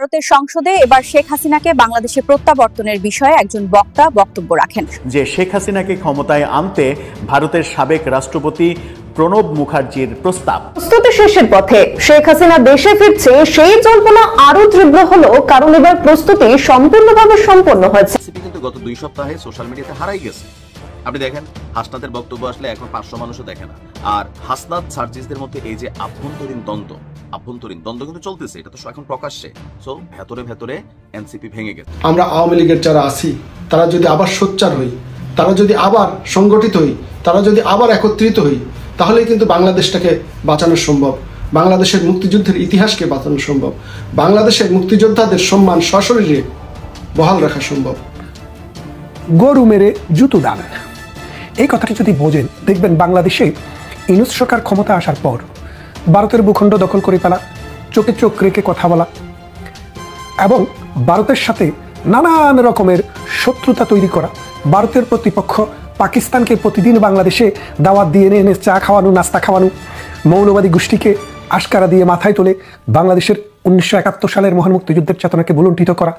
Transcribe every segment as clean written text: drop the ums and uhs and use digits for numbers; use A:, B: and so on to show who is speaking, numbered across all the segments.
A: ভারতের সংসদে এবার শেখ হাসিনাকে বাংলাদেশে প্রত্যাবর্তনের বিষয়ে একজন বক্তা বক্তব্য রাখেন
B: যে শেখ হাসিনাকে ক্ষমতায় আনতে ভারতের সাবেক রাষ্ট্রপতি প্রণব মুখার্জির
C: প্রস্তুতি শেষের পথে শেখ হাসিনা দেশে ফিরছে সেই জল্পনা আরো তীব্র হলো কারণ এবার প্রস্তুতি সম্পূর্ণভাবে সম্পন্ন হয়েছে।
D: কিন্তু গত 2 সপ্তাহে সোশ্যাল মিডিয়াতে হারাই গেছে। আপনি দেখেন হাসনাতের বক্তব্য আসলে এখন 500 মানুষও দেখে না। আর হাসনাত সার্জিসদের মধ্যে এই যে আভ্যন্তরীণ দ্বন্দ্ব কিন্তু চলতেছে, এটা তো এখন প্রকাশ্যে। সো ভেতরে এনসিপি ভেঙে গেছে।
E: আমরা আওয়ামী লীগের যারা আছি তারা যদি আবার সোচ্চার হই, তারা যদি আবার সংগঠিত হই, তারা যদি আবার একত্রিত হই, তাহলে কিন্তু বাংলাদেশটাকে বাঁচানো সম্ভব, বাংলাদেশের মুক্তিযুদ্ধের ইতিহাসকে বাঁচানো সম্ভব, বাংলাদেশের মুক্তিযোদ্ধাদের সম্মান সশরীরে বহাল রাখা সম্ভব।
F: গরু মেরে জুতো দান, এই কথাটি যদি বোঝেন দেখবেন বাংলাদেশে ইউনূস সরকার ক্ষমতা আসার পর ভারতের ভূখণ্ড দখল করে ফেলা, চোখে চোখ রেখে কথা বলা এবং ভারতের সাথে নানান রকমের শত্রুতা তৈরি করা, ভারতের প্রতিপক্ষ পাকিস্তানকে প্রতিদিন বাংলাদেশে দাওয়াত দিয়ে এনে চা খাওয়ানো, নাস্তা খাওয়ানো, মৌলবাদী গোষ্ঠীকে আশকারা দিয়ে মাথায় তোলে বাংলাদেশের 1971 সালের মহান মুক্তিযুদ্ধের চেতনাকে ভুলুণ্ঠিত করা।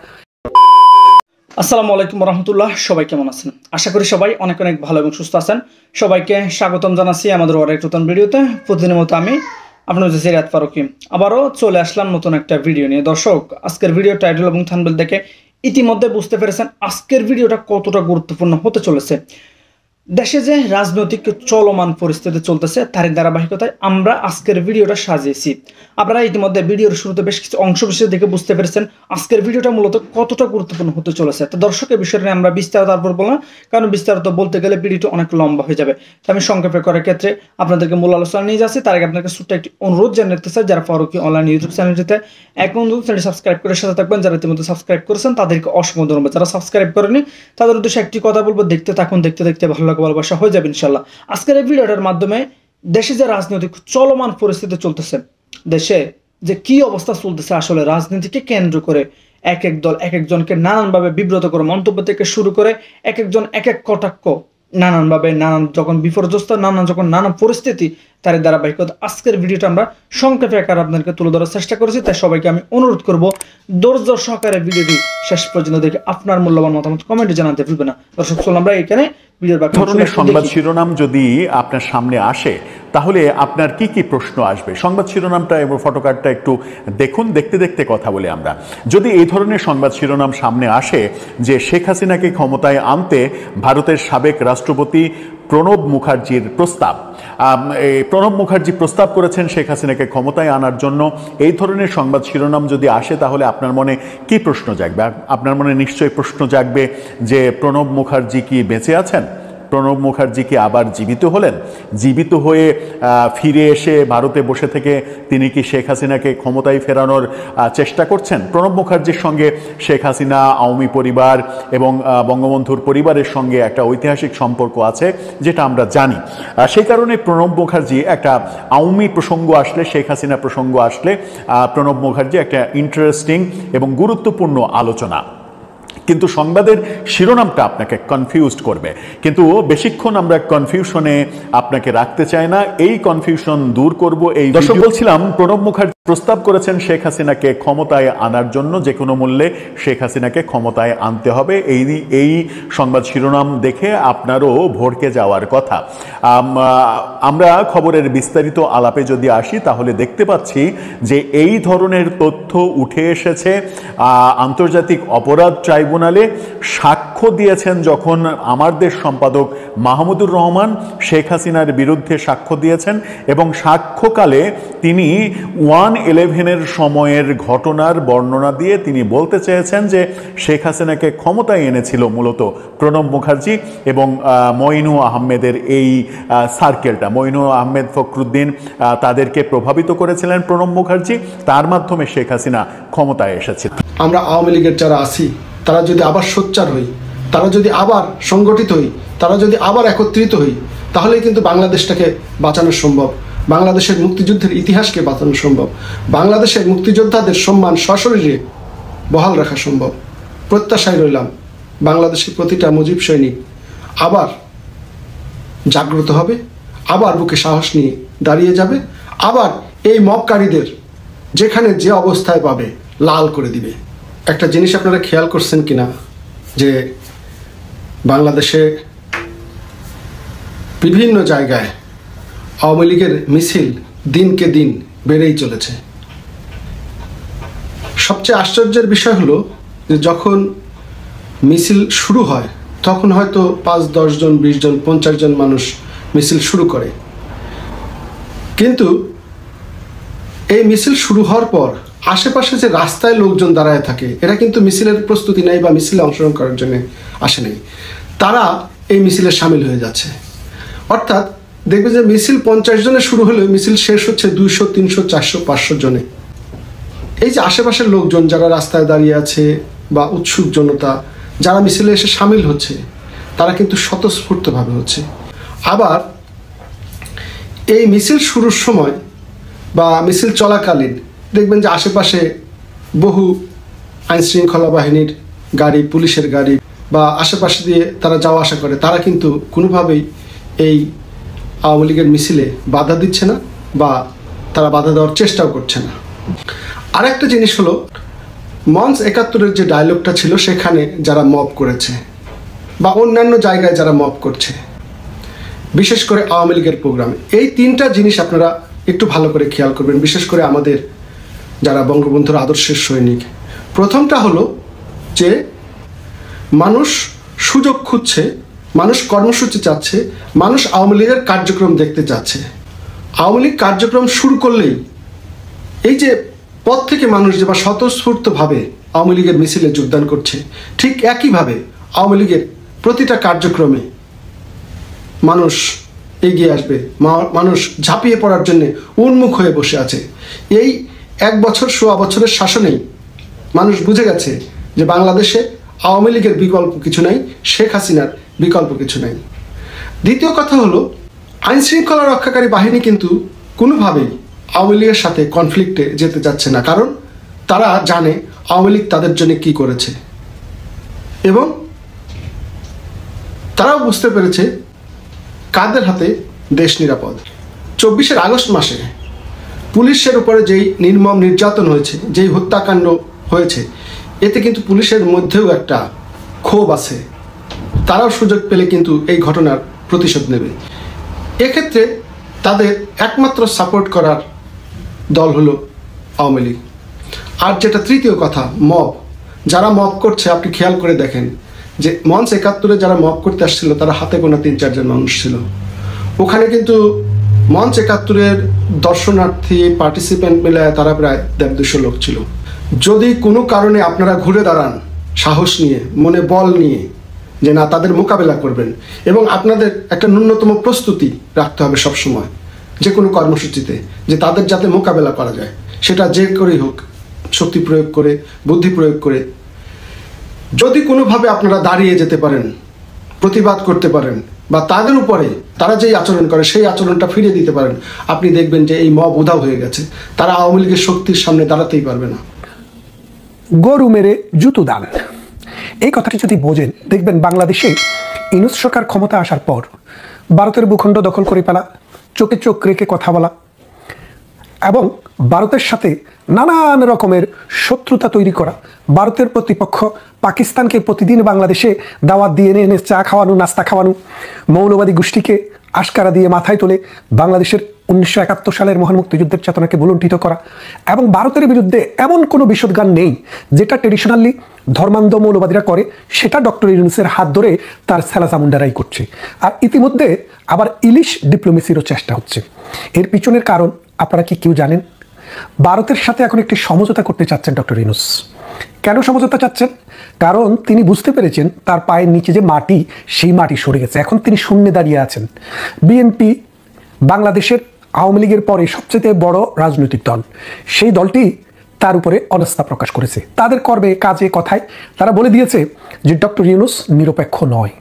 G: আসসালামু আলাইকুম রহমতুল্লাহ, সবাই কেমন আছেন? আশা করি সবাই অনেক অনেক ভালো এবং সুস্থ আছেন। সবাইকে স্বাগতম জানাচ্ছি আমাদের আরেক নতুন ভিডিওতে। প্রতিদিনের মতো আমি আপনার সিরাত ফারুকি আবারও চলে আসলাম নতুন একটা ভিডিও নিয়ে। দর্শক, আজকের ভিডিও টাইটেল এবং থাম্বনেল দেখে ইতিমধ্যে বুঝতে পেরেছেন আজকের ভিডিওটা কতটা গুরুত্বপূর্ণ হতে চলেছে। দেশে যে রাজনৈতিক চলমান পরিস্থিতি চলতেছে তার ধারাবাহিকতায় আমরা আজকের ভিডিওটা সাজিয়েছি। আপনারা ইতিমধ্যে ভিডিওর শুরুতে বেশ কিছু অংশ বিশেষ দেখে বুঝতে পেরেছেন আজকের ভিডিওটা মূলত কতটা গুরুত্বপূর্ণ হতে চলেছে। তো দর্শকের বিষয়টা নিয়ে আমরা বিস্তারিত তারপর বললাম, কারণ বিস্তারিত বলতে গেলে ভিডিওটা অনেক লম্বা হয়ে যাবে। তো আমি সংক্ষেপে করার ক্ষেত্রে আপনাদেরকে মূল আলোচনা নিয়ে যাচ্ছি। তার আগে আপনাকে ছোট্ট একটি অনুরোধ জানাতে চাই, যারা ফারুকি অনলাইন ইউটিউব চ্যানেলটিতে এখন চ্যানেলটি সাবস্ক্রাইব করে সাথে থাকবেন। যারা ইতিমধ্যে সাবস্ক্রাইব করেছেন তাদেরকে অসংখ্য ধন্যবাদ। যারা সাবস্ক্রাইব করেনি তাদের উদ্দেশ্যে একটি কথা বলবো, দেখতে থাকুন, দেখতে দেখতে ভালো লাগা ভালোবাসা হয়ে যাবে ইনশাল্লাহ। আজকের এই ভিডিওটার মাধ্যমে দেশে যে রাজনৈতিক চলমান পরিস্থিতি চলতেছে, দেশে যে কি অবস্থা চলতেছে, আসলে রাজনীতিকে কেন্দ্র করে এক এক দল এক একজনকে নানানভাবে বিব্রত করে মন্তব্য থেকে শুরু করে এক একজন এক এক কটাক্ষ নানানভাবে নানান যখন বিপর্যস্ত নানান পরিস্থিতি তার ধারাবাহিকতা আজকের ভিডিওটা আমরা সংক্ষেপে আকারে আপনাদেরকে তুলে ধরার চেষ্টা করেছি। তাই সবাইকে আমি অনুরোধ করব ধৈর্য সহকারে ভিডিওটি শেষ পর্যন্ত দেখে আপনার মূল্যবান মতামত কমেন্টে জানাতে ভুলবেন না। দর্শক, চলুন আমরা এখানে
B: ধরনের সংবাদ শিরোনাম যদি আপনার সামনে আসে তাহলে আপনার কি কি প্রশ্ন আসবে? সংবাদ শিরোনামটা এবং ফটোকার্ডটা একটু দেখুন, দেখতে দেখতে কথা বলে আমরা। যদি এই ধরনের সংবাদ শিরোনাম সামনে আসে যে শেখ হাসিনাকে ক্ষমতায় আনতে ভারতের সাবেক রাষ্ট্রপতি প্রণব মুখার্জির প্রস্তাব, প্রণব মুখার্জি প্রস্তাব করেছেন শেখ হাসিনাকে ক্ষমতায় আনার জন্য, এই ধরনের সংবাদ শিরোনাম যদি আসে তাহলে আপনার মনে কি প্রশ্ন জাগবে? আপনার মনে নিশ্চয়ই প্রশ্ন জাগবে যে প্রণব মুখার্জি কি বেঁচে আছেন? প্রণব মুখার্জি কি আবার জীবিত হলেন? জীবিত হয়ে ফিরে এসে ভারতে বসে থেকে তিনি কি শেখ হাসিনাকে ক্ষমতায় ফেরানোর চেষ্টা করছেন? প্রণব মুখার্জির সঙ্গে শেখ হাসিনা, আওয়ামী পরিবার এবং বঙ্গবন্ধুর পরিবারের সঙ্গে একটা ঐতিহাসিক সম্পর্ক আছে যেটা আমরা জানি। সেই কারণে প্রণব মুখার্জি একটা আওয়ামী প্রসঙ্গ আসলে, শেখ হাসিনা প্রসঙ্গ আসলে প্রণব মুখার্জি একটা ইন্টারেস্টিং এবং গুরুত্বপূর্ণ আলোচনা। কিন্তু সংবাদের শিরোনামটা আপনাকে কনফিউজড করবে, কিন্তু বেশিক্ষণ আমরা কনফিউশনে আপনাকে রাখতে চাই না। এই কনফিউশন দূর করব এই দর্শক। বলছিলাম প্রণব মুখার্জি প্রস্তাব করেছেন শেখ হাসিনাকে ক্ষমতায় আনার জন্য, যে কোনো মূল্যে শেখ হাসিনাকে ক্ষমতায় আনতে হবে। এই সংবাদ শিরোনাম দেখে আপনারও ভড়কে যাওয়ার কথা। আমরা খবরের বিস্তারিত আলাপে যদি আসি তাহলে দেখতে পাচ্ছি যে এই ধরনের তথ্য উঠে এসেছে আন্তর্জাতিক অপরাধ ট্রাইব্যুনালে। সাক্ষ্য দিয়েছেন যখন আমার দেশ সম্পাদক মাহমুদুর রহমান শেখ হাসিনার বিরুদ্ধে সাক্ষ্য দিয়েছেন, এবং সাক্ষ্যকালে তিনি 1/11 সময়ের ঘটনার বর্ণনা দিয়ে তিনি বলতে চেয়েছেন যে শেখ হাসিনাকে ক্ষমতায় এনেছিল মূলত প্রণব মুখার্জি এবং মঈনু আহমেদের এই সার্কেলটা। মঈনু আহমেদ, ফখরুদ্দিন, তাদেরকে প্রভাবিত করেছিলেন প্রণব মুখার্জি, তার মাধ্যমে শেখ হাসিনা ক্ষমতায় এসেছিল।
E: আমরা আওয়ামী লীগের যারা আছি তারা যদি আবার সোচ্চার হই, তারা যদি আবার সংগঠিত হই, তারা যদি আবার একত্রিত হই, তাহলে কিন্তু বাংলাদেশটাকে বাঁচানো সম্ভব, বাংলাদেশের মুক্তিযুদ্ধের ইতিহাসকে বাঁচানো সম্ভব, বাংলাদেশের মুক্তিযোদ্ধাদের সম্মান সশরীরে বহাল রাখা সম্ভব। প্রত্যাশায় রইলাম বাংলাদেশের প্রতিটা মুজিব সৈনিক আবার জাগ্রত হবে, আবার বুকে সাহস নিয়ে দাঁড়িয়ে যাবে, আবার এই মবকারীদের যেখানে যে অবস্থায় পাবে লাল করে দিবে। একটা জিনিস আপনারা খেয়াল করছেন কিনা যে বাংলাদেশে বিভিন্ন জায়গায় আওয়ামী লীগের মিছিল দিনকে দিন বেড়েই চলেছে। সবচেয়ে আশ্চর্যের বিষয় হলো যে যখন মিছিল শুরু হয় তখন হয়তো 5-10 জন 20 জন 50 জন মানুষ মিছিল শুরু করে, কিন্তু এই মিছিল শুরু হওয়ার পর আশেপাশে যে রাস্তায় লোকজন দাঁড়ায় থাকে এরা কিন্তু মিছিলের প্রস্তুতি নেয় বা মিছিলে অংশগ্রহণ করার জন্য আসে নাই, তারা এই মিছিলে সামিল হয়ে যাচ্ছে। অর্থাৎ দেখবে যে মিছিল 50 জনে শুরু হলেও মিছিল শেষ হচ্ছে 200, 300, 400, 500 জনে। এই যে আশেপাশের লোকজন যারা রাস্তায় দাঁড়িয়ে আছে বা উৎসুক জনতা যারা মিছিলে এসে সামিল হচ্ছে তারা কিন্তু স্বতঃস্ফূর্তভাবে হচ্ছে। আবার এই মিছিল শুরুর সময় বা মিছিল চলাকালীন দেখবেন যে আশেপাশে বহু আইনশৃঙ্খলা বাহিনীর গাড়ি, পুলিশের গাড়ি বা আশেপাশে দিয়ে তারা যাওয়া আসা করে, তারা কিন্তু কোনোভাবেই এই আওয়ামী লীগের মিছিলে বাধা দিচ্ছে না বা তারা বাধা দেওয়ার চেষ্টাও করছে না। আরেকটা জিনিস হলো মঞ্চ 71-এর যে ডায়লগটা ছিল সেখানে যারা মব করেছে বা অন্যান্য জায়গায় যারা মব করছে, বিশেষ করে আওয়ামী লীগের প্রোগ্রামে, এই 3টা জিনিস আপনারা একটু ভালো করে খেয়াল করবেন, বিশেষ করে আমাদের যারা বঙ্গবন্ধুর আদর্শের সৈনিক। প্রথমটা হলো যে মানুষ সুযোগ খুঁজছে, মানুষ কর্মসূচি চাচ্ছে, মানুষ আওয়ামী লীগের কার্যক্রম দেখতে চাচ্ছে। আওয়ামী লীগ কার্যক্রম শুরু করলেই এই যে পথ থেকে মানুষ যে বা স্বতঃস্ফূর্তভাবে আওয়ামী লীগের মিছিলে যোগদান করছে, ঠিক একইভাবে আওয়ামী লীগের প্রতিটা কার্যক্রমে মানুষ এগিয়ে আসবে, মানুষ ঝাঁপিয়ে পড়ার জন্য উন্মুখ হয়ে বসে আছে। এই 1 বছর সোয়া বছরের শাসনেই মানুষ বুঝে গেছে যে বাংলাদেশে আওয়ামী লীগের বিকল্প কিছু নাই, শেখ হাসিনার বিকল্প কিছু নাই। দ্বিতীয় কথা হলো আইনশৃঙ্খলা রক্ষাকারী বাহিনী কিন্তু কোনোভাবেই আওয়ামী লীগের সাথে কনফ্লিক্টে যেতে যাচ্ছে না, কারণ তারা জানে আওয়ামী লীগ তাদের জন্য কি করেছে এবং তারাও বুঝতে পেরেছে কাদের হাতে দেশ নিরাপদ। 24 আগস্ট মাসে পুলিশের উপরে যেই নির্মম নির্যাতন হয়েছে, যেই হত্যাকাণ্ড হয়েছে, এতে কিন্তু পুলিশের মধ্যেও একটা ক্ষোভ আছে, তারাও সুযোগ পেলে কিন্তু এই ঘটনার প্রতিশোধ নেবে। এক্ষেত্রে তাদের একমাত্র সাপোর্ট করার দল হলো আওয়ামী লীগ। আর যেটা তৃতীয় কথা, মব, যারা মব করছে আপনি খেয়াল করে দেখেন যে মঞ্চ 71-এ যারা মব করতে আসছিল তারা হাতে গোনা 3-4 জন মানুষ ছিল। ওখানে কিন্তু মঞ্চ 71-এর দর্শনার্থী পার্টিসিপেন্ট মিলে তারা প্রায় 150 লোক ছিল। যদি কোনো কারণে আপনারা ঘুরে দাঁড়ান সাহস নিয়ে, মনে বল নিয়ে যে না তাদের মোকাবেলা করবেন, এবং আপনাদের একটা ন্যূনতম প্রস্তুতি রাখতে হবে সবসময় যে কোনো কর্মসূচিতে, যে তাদের যাতে মোকাবেলা করা যায়, সেটা যে করেই হোক, শক্তি প্রয়োগ করে, বুদ্ধি প্রয়োগ করে। যদি কোনোভাবে আপনারা দাঁড়িয়ে যেতে পারেন, প্রতিবাদ করতে পারেন বা তাদের উপরে তারা যেই আচরণ করে সেই আচরণটা ফিরিয়ে দিতে পারেন, আপনি দেখবেন যে এই মব উধাও হয়ে গেছে, তারা আওয়ামী লীগের শক্তির সামনে দাঁড়াতেই পারবে না।
F: গরু মেরে জুতো দান, এই কথাটি যদি বোঝেন দেখবেন বাংলাদেশে ইউনূস সরকার ক্ষমতা আসার পর ভারতের ভূখণ্ড দখল করে ফেলা, চোখে চোখ রেখে কথা বলা এবং ভারতের সাথে নানান রকমের শত্রুতা তৈরি করা, ভারতের প্রতিপক্ষ পাকিস্তানকে প্রতিদিন বাংলাদেশে দাওয়াত দিয়ে এনে চা খাওয়ানো, নাস্তা খাওয়ানো, মৌলবাদী গোষ্ঠীকে আশকারা দিয়ে মাথায় তুলে বাংলাদেশের 1971 সালের মহান মুক্তিযুদ্ধের চেতনাকে ভুলুণ্ঠিত করা, এবং ভারতের বিরুদ্ধে এমন কোনো বিশদগান নেই যেটা ট্রেডিশনালি ধর্মান্ধ মৌলবাদীরা করে, সেটা ডক্টর ইউনূসের হাত ধরে তার সেলাজামুন্ডারাই করছে। আর ইতিমধ্যে আবার ইলিশ ডিপ্লোমেসিরও চেষ্টা হচ্ছে। এর পিছনের কারণ আপনারা কি কেউ জানেন? ভারতের সাথে এখন একটি সমঝোতা করতে চাচ্ছেন ডক্টর ইউনূস। কেন সমঝোতা চাচ্ছেন? কারণ তিনি বুঝতে পেরেছেন তার পায়ের নিচে যে মাটি, সেই মাটি সরে গেছে, এখন তিনি শূন্যে দাঁড়িয়ে আছেন। বিএনপি বাংলাদেশের আওয়ামী লীগের পরে সবচেয়ে বড় রাজনৈতিক দল, সেই দলটি তার উপরে অনাস্থা প্রকাশ করেছে। তাদের কর্মে, কাজে, কথায় তারা বলে দিয়েছে যে ডক্টর ইউনূস নিরপেক্ষ নয়।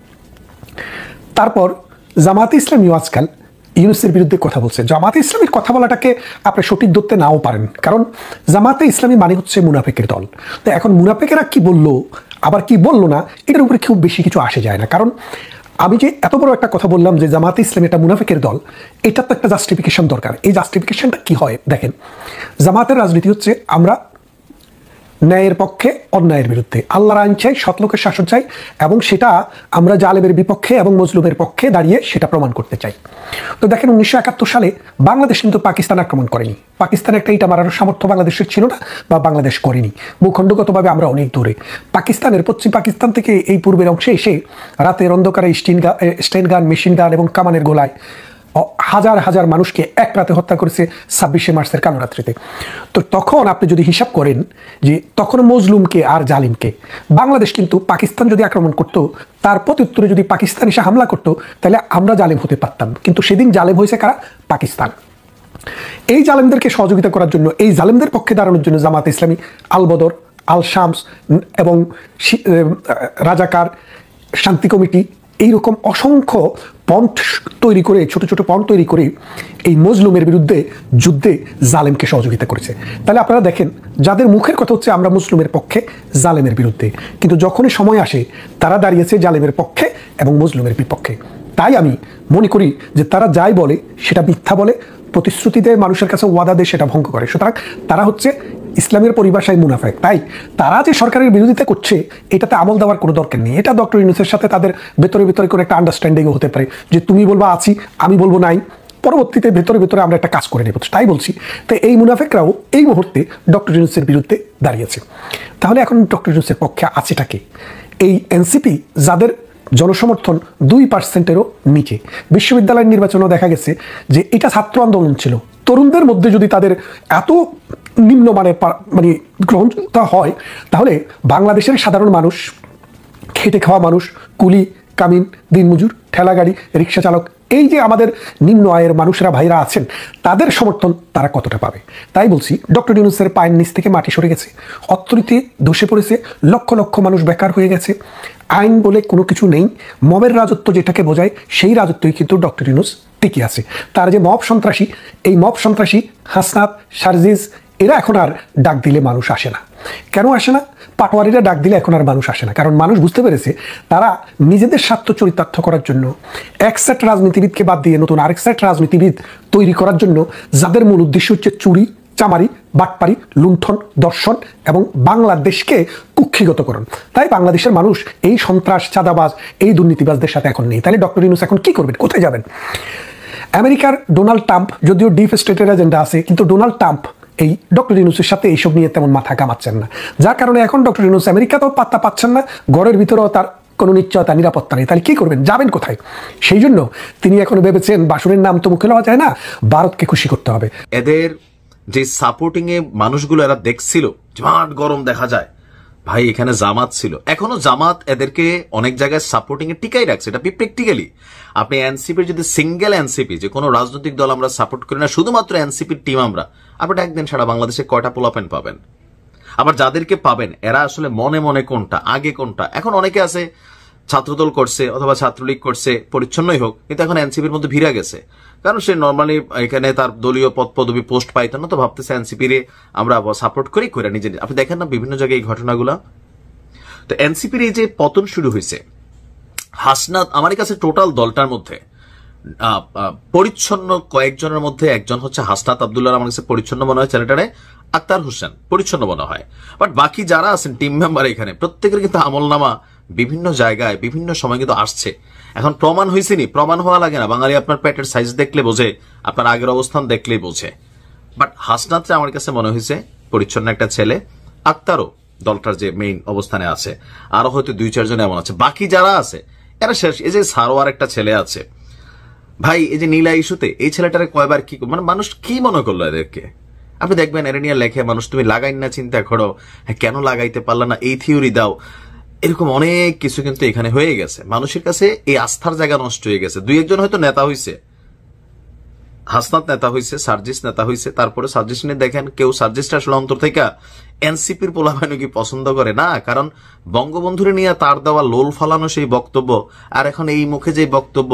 F: তারপর জামায়াতে ইসলামীও আজকাল ইউনূসের বিরুদ্ধে কথা বলছে। জামায়াতে ইসলামীর কথা বলাটাকে আপনি সঠিক ধরতে নাও পারেন, কারণ জামায়াতে ইসলামী মানে হচ্ছে মুনাফেকের দল। তো এখন মুনাফেকেরা কি বললো আবার কি বললো না, এটার উপরে খুব বেশি কিছু আসে যায় না। কারণ আমি যে এত বড় একটা কথা বললাম যে জামায়াতে ইসলামী একটা মুনাফেকের দল, এটার তো একটা জাস্টিফিকেশন দরকার। এই জাস্টিফিকেশনটা কি হয় দেখেন, জামায়াতের রাজনীতি হচ্ছে আমরা ন্যায়ের পক্ষে, অন্যায়ের বিরুদ্ধে। আল্লাহর আইন চাই, সৎলোকের শাসন চাই, এবং সেটা আমরা জালেমের বিপক্ষে এবং মজলুমের পক্ষে দাঁড়িয়ে সেটা প্রমাণ করতে চাই। তো দেখেন 1971 সালে বাংলাদেশ কিন্তু পাকিস্তান আক্রমণ করেনি। পাকিস্তানের একটা ইটা মারার সামর্থ্য বাংলাদেশের ছিল না, বা বাংলাদেশ করেনি। ভূখণ্ডগতভাবে আমরা অনেক দূরে। পাকিস্তানের পশ্চিম পাকিস্তান থেকে এই পূর্বের অংশে এসে রাতের অন্ধকারে স্টেন গান, মেশিন গান এবং কামানের গোলায় হাজার হাজার মানুষকে এক রাতে হত্যা করেছে 26শে মার্চের কালরাত্রিতে। তো তখন আপনি যদি হিসাব করেন যে তখন মজলুমকে আর জালিমকে, বাংলাদেশ কিন্তু পাকিস্তান যদি আক্রমণ করতো, তার প্রত্যুত্তরে যদি পাকিস্তান এসে হামলা করতো, তাহলে আমরা জালিম হতে পারতাম। কিন্তু সেদিন জালিম হয়েছে কারা? পাকিস্তান। এই জালিমদেরকে সহযোগিতা করার জন্য, এই জালিমদের পক্ষে দাঁড়ানোর জন্য জামাত ইসলামী, আল বদর, আল শামস এবং রাজাকার, শান্তি কমিটি, এইরকম অসংখ্য পন্থ তৈরি করে, ছোট ছোট পন্থ তৈরি করে এই মজলুমের বিরুদ্ধে যুদ্ধে জালেমকে সহযোগিতা করেছে। তাহলে আপনারা দেখেন, যাদের মুখের কথা হচ্ছে আমরা মুসলিমের পক্ষে, জালেমের বিরুদ্ধে, কিন্তু যখনই সময় আসে তারা দাঁড়িয়েছে জালেমের পক্ষে এবং মজলুমের বিপক্ষে। তাই আমি মনে করি যে তারা যাই বলে সেটা মিথ্যা বলে, প্রতিশ্রুতি দেয়, মানুষের কাছে ওয়াদা দেয়, সেটা ভঙ্গ করে। সুতরাং তারা হচ্ছে ইসলামের পরিভাষায় মুনাফেক। তাই তারা যে সরকারের বিরোধিতা করছে এটাতে আমল দেওয়ার কোনো দরকার নেই। এটা ডক্টর ইউনূসের সাথে তাদের ভেতরে ভেতরে কোনো একটা আন্ডারস্ট্যান্ডিংও হতে পারে, যে তুমি বলবা আছি, আমি বলবো নাই, পরবর্তীতে ভেতরে ভেতরে আমরা একটা কাজ করে নেব। তাই বলছি, তাই এই মুনাফেকরাও এই মুহূর্তে ডক্টর ইউনূসের বিরুদ্ধে দাঁড়িয়েছে। তাহলে এখন ডক্টর ইউনূসের পক্ষে আছেটাকে এই এনসিপি, যাদের জনসমর্থন 2%-এরও নিচে। বিশ্ববিদ্যালয়ের নির্বাচনেও দেখা গেছে যে এটা ছাত্র আন্দোলন ছিল। তরুণদের মধ্যে যদি তাদের এত নিম্নমানের মানে গ্রহণতা হয়, তাহলে বাংলাদেশের সাধারণ মানুষ, খেটে খাওয়া মানুষ, কুলি, কামিন, দিনমজুর, ঠেলাগাড়ি, রিক্সা চালক, এই যে আমাদের নিম্ন আয়ের মানুষরা, ভাইরা আছেন, তাদের সমর্থন তারা কতটা পাবে? তাই বলছি, ডক্টর ইউনূসের পায়ের নিচ থেকে মাটি সরে গেছে, অর্থনীতি ধসে পড়েছে, লক্ষ লক্ষ মানুষ বেকার হয়ে গেছে, আইন বলে কোনো কিছু নেই, মবের রাজত্ব যেটাকে বোঝায় সেই রাজত্বই কিন্তু ডক্টর ইউনূস টিকে আছে। তার যে মব সন্ত্রাসী, এই মব সন্ত্রাসী হাসনাত, সার্জিস, এরা এখন আর ডাক দিলে মানুষ আসে না। কেন আসে না? পাটোয়ারিরা ডাক দিলে এখন আর মানুষ আসে না, কারণ মানুষ বুঝতে পেরেছে তারা নিজেদের স্বার্থ চরিতার্থ করার জন্য এক সেট রাজনীতিবিদকে বাদ দিয়ে নতুন আরেক সেট রাজনীতিবিদ তৈরি করার জন্য, যাদের মূল উদ্দেশ্য হচ্ছে চুরি, চামারি, বাটপারি, লুণ্ঠন, দর্শন এবং বাংলাদেশকে কুক্ষিগতকরণ। তাই বাংলাদেশের মানুষ এই সন্ত্রাস, চাঁদাবাজ, এই দুর্নীতিবাজদের সাথে এখন নেই। তাহলে ডক্টর ইউনূস এখন কি করবেন? কোথায় যাবেন? আমেরিকার ডোনাল্ড ট্রাম্প, যদিও ডিপ স্টেটের এজেন্ডা আছে, কিন্তু ডোনাল্ড ট্রাম্প এই ডক্টর ইউনূসের সাথে এইসব নিয়ে তেমন মাথা কামাচ্ছেন না, যার কারণে এখন ডক্টর ইউনূস আমেরিকাতেও পাত্তা পাচ্ছেন না, ঘরের ভিতরেও তার কোনো নিশ্চয়তা, নিরাপত্তা নেই। তাহলে কি করবেন? যাবেন কোথায়? সেই জন্য তিনি এখন ভেবেছেন, বাসুরের নাম তো মুখে লওয়া যায় না, ভারতকে খুশি করতে হবে।
D: এদের যে সাপোর্টিং এ মানুষগুলো এরা দেখছিল, জমাট গরম দেখা যায়, ভাই এখানে জামাত ছিল, এখনো জামাত এদেরকে অনেক জায়গায় সাপোর্টিং এ টিকাই রাখছে। এটা প্র্যাকটিক্যালি আপনি এনসিপির যদি সিঙ্গেল এনসিপি, যে কোনো রাজনৈতিক দল আমরা সাপোর্ট করি না, শুধুমাত্র এনসিপির টিম আমরা, আপনি একদিন সারা বাংলাদেশে কয়টা পোলাপেন পাবেন? আবার যাদেরকে পাবেন এরা আসলে মনে মনে কোনটা, আগে কোনটা। এখন অনেকে আছে ছাত্রদল করছে অথবা ছাত্রলীগ করছে, পরিচ্ছন্নই হোক, কিন্তু এখন এনসিপির মধ্যে ভিড়া গেছে, কারণ সে নর্মালি এখানে তার দলীয় পদ পদবি পোস্ট পাইতো না, তো ভাবতেছে এনসিপি রে আমরা সাপোর্ট করি করে নিজে। আপনি দেখেন না বিভিন্ন জায়গায় এই ঘটনাগুলা। তো এনসিপির এই যে পতন শুরু হয়েছে, হাসনাত আমার কাছে টোটাল দলটার মধ্যে পরিচ্ছন্ন কয়েকজনের মধ্যে একজন হচ্ছে হাসনাত আব্দুল্লাহ, আমার কাছে পরিচ্ছন্ন মনে হয় ছেলেটারে, আক্তার হোসেন পরিচ্ছন্ন মনে হয়, বাট বাকি যারা আছেন টিম মেম্বার এখানে প্রত্যেকের কিন্তু আমলনামা বিভিন্ন জায়গায় বিভিন্ন সময় কিন্তু আসছে। এখন প্রমাণ হয়েছে নি, প্রমাণ হওয়া লাগে না, বাঙালি আপনার পেটের সাইজ দেখলে বোঝে, আপনার আগের অবস্থান দেখলেই বোঝে। বাট হাসনাতরে আমার কাছে মনে হয়েছে পরিচ্ছন্ন একটা ছেলে, আক্তারও দলটার যে মেইন অবস্থানে আছে, আরো হয়তো 2-4 জন এমন আছে, বাকি যারা আছে এরা শেষ। এই যে সারোয়ার একটা ছেলে আছে ভাই, এই যে নীলা ইস্যুতে এই ছেলেটারে কয়বার কি মানে মানুষ কি মনে করলো এদেরকে? আপনি দেখবেন এরা নিয়ে লেখে মানুষ, তুমি লাগাই না চিন্তা করো, হ্যাঁ কেন লাগাইতে পারলা না, এই থিওরি দাও, এরকম অনেক কিছু কিন্তু এখানে হয়ে গেছে। মানুষের কাছে এই আস্থার জায়গা নষ্ট হয়ে গেছে। 2-1 হয়তো নেতা হয়েছে, হাসনাত নেতা হয়েছে, সার্জিস নেতা হয়েছে, তারপরে সার্জিস নিয়ে দেখেন কেউ সার্জিসটা আসলে অন্তর থেকে এনসিপির পোলাপাইন কি পছন্দ করে না, কারণ বঙ্গবন্ধুরে নিয়ে তার দেওয়া লোল ফালানো সেই বক্তব্য, আর এখন এই মুখে যে বক্তব্য,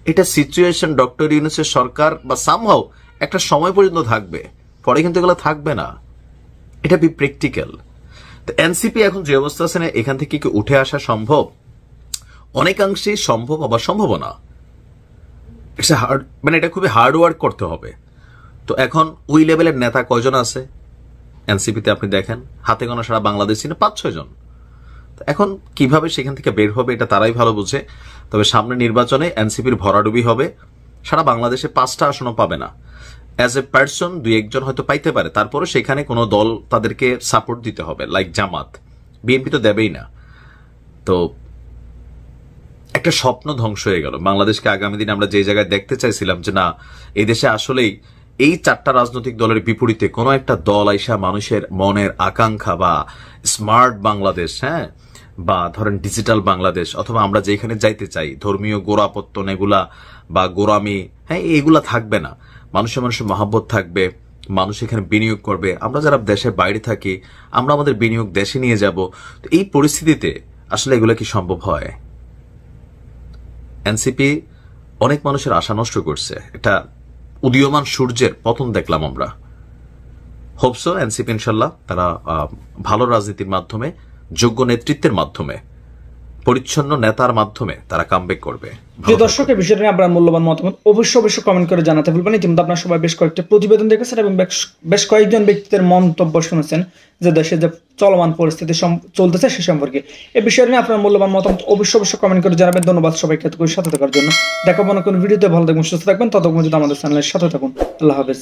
D: এটা সিচুয়েশন ডক্টর ইউনূসের সরকার বা সামহাও একটা সময় পর্যন্ত থাকবে, পরে কিন্তু এগুলো থাকবে না। এটা বি প্র্যাকটিক্যাল। তো এনসিপি এখন যে অবস্থা আছে না, এখান থেকে কি উঠে আসা সম্ভব? অনেকাংশেই সম্ভব, আবার সম্ভব না। মানে এটা খুবই হার্ড ওয়ার্ক করতে হবে। তো এখন ওই লেভেলের নেতা কয়জন আছে? এনসিপিতে আপনি দেখেন হাতে গোনা সারা বাংলাদেশি না 5-6 জন। এখন কিভাবে সেখান থেকে বের হবে এটা তারাই ভালো বুঝে। তবে সামনে নির্বাচনে এনসিপির ভরাডুবি হবে, সারা বাংলাদেশে 5টা আসনও পাবে না। অ্যাজ এ পার্সন 2-1 জন হয়তো পাইতে পারে, তারপরে সেখানে কোনো দল তাদেরকে সাপোর্ট দিতে হবে, লাইক জামাত। বিএনপি তো দেবেই না। তো একটা স্বপ্ন ধ্বংস হয়ে গেল বাংলাদেশকে। আগামী দিনে আমরা যে জায়গায় দেখতে চাইছিলাম যে না, এই দেশে আসলেই এই 4টা রাজনৈতিক দলের বিপরীতে কোনো একটা দল আইসা মানুষের মনের আকাঙ্ক্ষা বা স্মার্ট বাংলাদেশ, হ্যাঁ, বা ধরেন ডিজিটাল বাংলাদেশ, অথবা আমরা যেখানে যাইতে চাই ধর্মীয় গোড়াপত্তন এগুলা বা গোড়ামি, হ্যাঁ, এগুলা থাকবে না। মানুষের মহব্বত থাকবে, মানুষ এখানে বিনিয়োগ করবে। আমরা যারা দেশের বাইরে থাকি আমরা আমাদের বিনিয়োগ দেশে নিয়ে যাব। তো এই পরিস্থিতিতে আসলে এগুলা কি সম্ভব হয়? এনসিপি অনেক মানুষের আশা নষ্ট করছে। এটা উদীয়মান সূর্যের পতন দেখলাম আমরা। হোপসো এনসিপি ইনশাল্লাহ তারা ভালো রাজনীতির মাধ্যমে, যোগ্য নেতৃত্বের মাধ্যমে, পরিচ্ছন্ন নেতার মাধ্যমে তারা কামব্যাক করবে।
G: প্রিয় দর্শক, এই বিষয়টা নিয়ে আপনার মূল্যবান মতামত অবশ্যই কমেন্ট করে জানাতে ভুলবেন। ইতিমধ্যে আপনারা সবাই বেশ কয়েকটা প্রতিবেদন দেখেছেন এবং বেশ কয়েকজন ব্যক্তিদের মন্তব্য শুনেছেন যে দেশে যে চলমান পরিস্থিতি চলতেছে সে সম্পর্কে। এই বিষয়টা নিয়ে আপনার মূল্যবান মতামত অবশ্যই কমেন্ট করে জানাবেন। ধন্যবাদ সবাইকে এতক্ষণ সাথে থাকার জন্য। দেখা হবে কোনো ভিডিওতে। ভালো থাকবেন, সুস্থ থাকবেন। ততক্ষণ যদি আমাদের চ্যানেলের সাথে থাকুন। আল্লাহ হাফেজ।